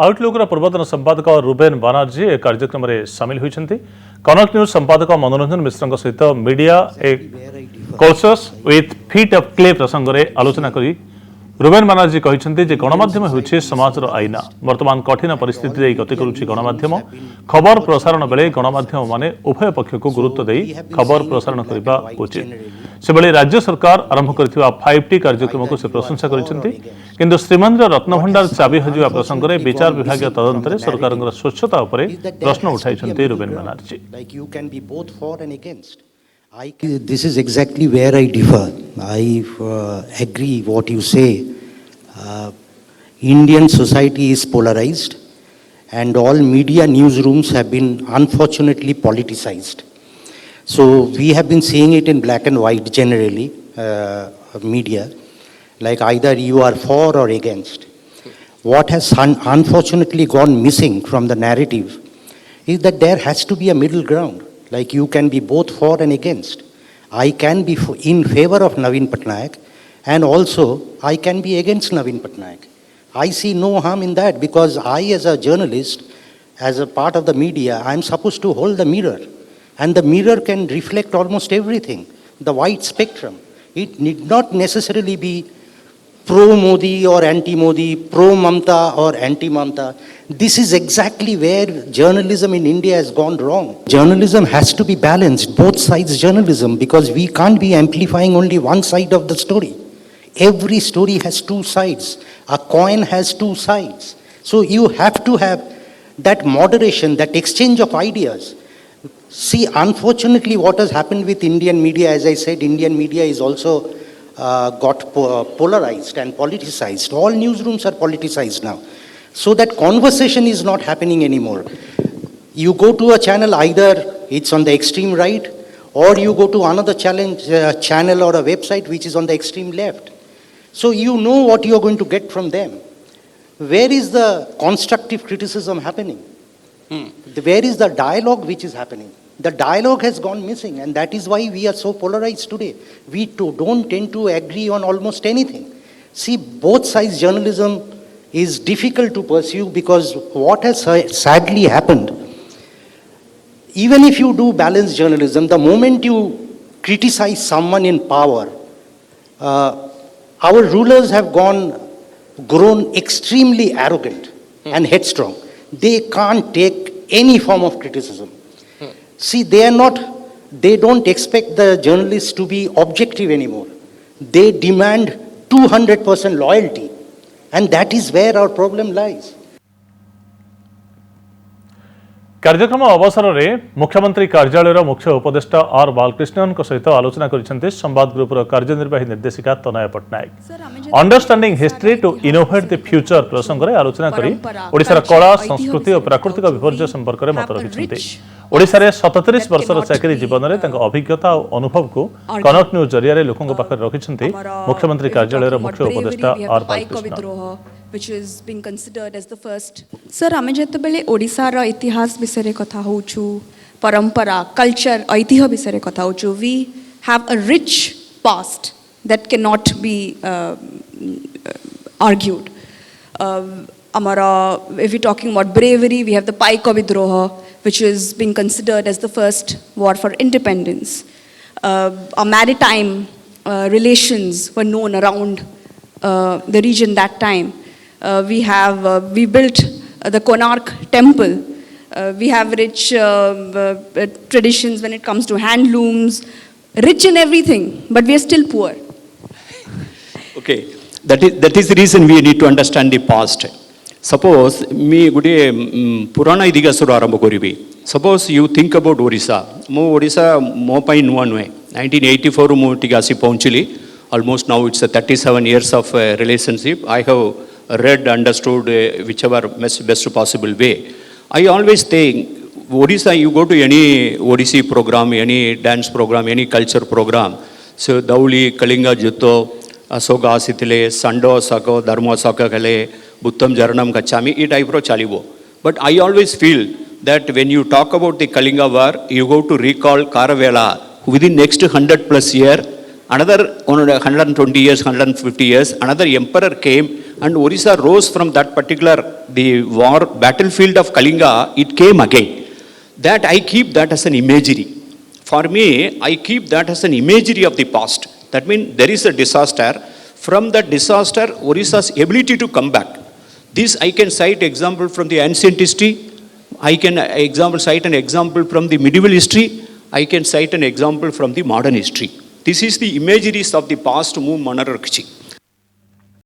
आउटलुक्र पूर्वतन संपादक रुबेन बानर्जी एक कार्यक्रम में सामिल होती कनक न्यूज संपादक मनोरंजन मिश्र सहित media coursers with feet of clay प्रसंग में आलोचना करी रुबेन बानर्जी कहते गणमाध्यम होउछि समाजर आईना वर्तमान कठिन परिस्थिति गति करुछि गणमाध्यम खबर प्रसारण बेले गणमाध्यम माने उभय पक्ष को गुरुत्व दे खबर प्रसारण करबा उचित सेबले राज्य सरकार आरंभ करथिबा 5T कार्यक्रम को से प्रशंसा करिसेंति किंतु श्रीमंदिर रत्नभंडार चाबी हजिबा प्रसंग में विचार विभाग तदंत सरकार स्वच्छता उपरे प्रश्न उठाइछन्ति Ruben Banerjee This is exactly where I differ. I agree what you say. Indian society is polarized and all media newsrooms have been unfortunately politicized. So we have been seeing it in black and white generally, media, like either you are for or against. What has unfortunately gone missing from the narrative is that there has to be a middle ground. Like you can be both for and against. I can be in favor of Naveen Patnaik and also I can be against Naveen Patnaik. I see no harm in that because I as a journalist, as a part of the media, I am supposed to hold the mirror. And the mirror can reflect almost everything, the wide spectrum. It need not necessarily be pro-Modi or anti-Modi, pro-Mamta or anti-Mamta. This is exactly where journalism in India has gone wrong. Journalism has to be balanced, both sides journalism, because we can't be amplifying only one side of the story. Every story has two sides. A coin has two sides. So you have to have that moderation, that exchange of ideas. See, unfortunately, what has happened with Indian media, as I said, Indian media is also got polarized and politicized. All newsrooms are politicized now. So that conversation is not happening anymore. You go to a channel, either it's on the extreme right, or you go to another channel or a website which is on the extreme left. So you know what you are going to get from them. Where is the constructive criticism happening? Where is the dialogue which is happening? The dialogue has gone missing, and that is why we are so polarized today. We don't tend to agree on almost anything. See, both sides journalism is difficult to pursue because what has sadly happened, even if you do balanced journalism, the moment you criticize someone in power, our rulers have grown extremely arrogant and headstrong. They can't take any form of criticism. See, they don't expect the journalists to be objective anymore. They demand 200% loyalty. And that is where our problem lies. कार्यक्रम अवसर में मुख्यमंत्री कार्यालय मुख्य उपदेष्टा R Balakrishnan सहित आलोचना कर संवाद ग्रुपर कार्यनिर्वाही निर्देशिका Tanaya Pattanaik understanding history to innovate the future प्रसंग में आलोचना करी ओडिशार कला संस्कृति और प्राकृतिक विपर्य संपर्क में मत रखिछन्ति। ओडिशा रे 37 वर्षर चाकरी जीवन में अभिज्ञता और अनुभव को कनक न्यूज जरिया लोकों पाखे रखिछन्ति मुख्यमंत्री कार्यालय मुख्य उपदेष्टा R Balakrishnan which is being considered as the first. Sir, आमे जेते बेले ओडिसा रो इतिहास विषय कथा होउछु, परंपरा, कल्चर, ऐतिह्य विषय कथा होउछु. We have a rich past that cannot be argued. If we're talking about bravery, we have the Paika Vidroha, which is being considered as the first war for independence. Our maritime relations were known around the region that time. We built the Konark temple. We have rich traditions when it comes to handlooms, rich in everything, but we are still poor. Okay, that is the reason we need to understand the past. Suppose me gote purana idigasuru arambo koribi. Suppose you think about Orissa. Mo Orissa mo pai nuwa nuhe. 1984 mo tigasi paunchili. Almost now it's 37 years of relationship. I have read, understood whichever best possible way. I always think, Odisha, you go to any Odissi program, any dance program, any culture program. So, Dauli, Kalinga Jutto, Asoga Asitile, Sando Sako, Dharma Saka Kale, Buttam Jaranam Kachami, it I pro chalibo. But I always feel that when you talk about the Kalinga war, you go to recall Karavela, within next 100+ year, another 120 years, 150 years, another emperor came and Orissa rose from that particular, the war, battlefield of Kalinga, it came again. That I keep that as an imagery. For me, I keep that as an imagery of the past. That means there is a disaster. From that disaster, Orissa's ability to come back. This I can cite example from the ancient history. I can cite an example from the medieval history. I can cite an example from the modern history. This is the imageries of the past move Manararkchi.